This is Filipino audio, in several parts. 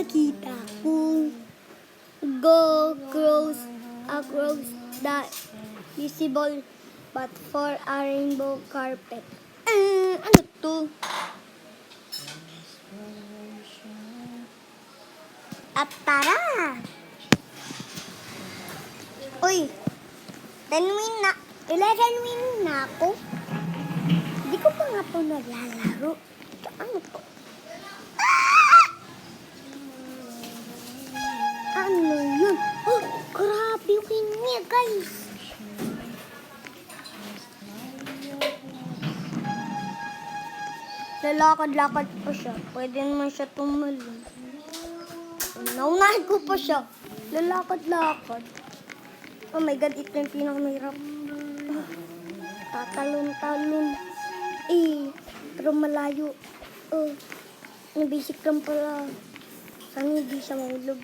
nakita ko. Go across the visible but for a rainbow carpet. Ano to? At tara! Uy! 11 win na ako. Hindi ko pa nga po naglalaro. Ano to? Ano yun? Oh, grabe win niya, guys. Lalakad-lakad pa siya. Pwede naman siya tumalon. Naunahin ko pa siya. Lalakad-lakad. Oh my God, ito yung pinakamahirap. Tatalon-talon. Pero malayo. Basic lang pala. Sana hindi siya mahulog.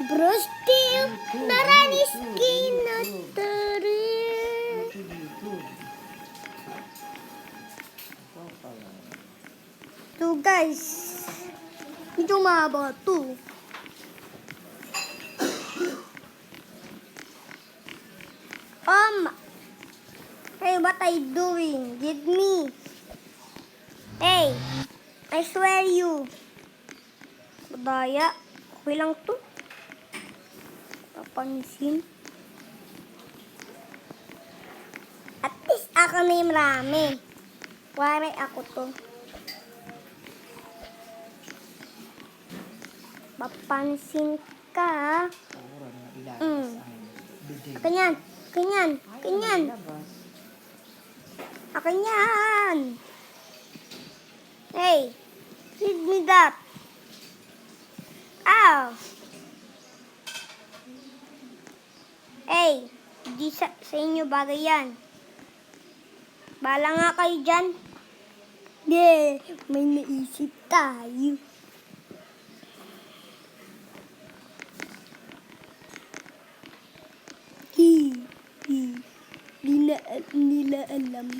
Brostil, naranis kinatari. So guys, medyo mahaba to. Hey, what are you doing? Give me. Hey, I swear you. Badaya, okay lang to. Papansin. At least ako na yung marami. Wari ako to. Papansin ka. Akin yan. Akin yan. Hey, give me that. Ow. Hey, di sa inyo bagay yan. Bala nga kayo dyan. May naisip tayo. Di nila alam.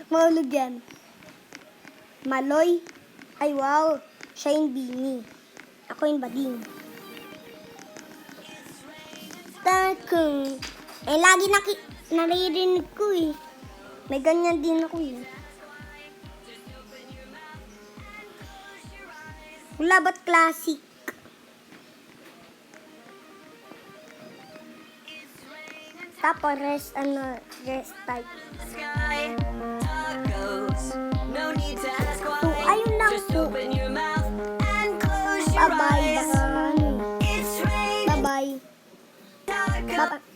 Mahulog yan. Maloy. Ay wow, siya yung bini. Ako yung bading. Lagi naririnig ko eh. May ganyan din ako eh. Wala ba't classic? Tapos rest type. So, ayun lang po. Bye-bye. Bye-bye. Bye-bye.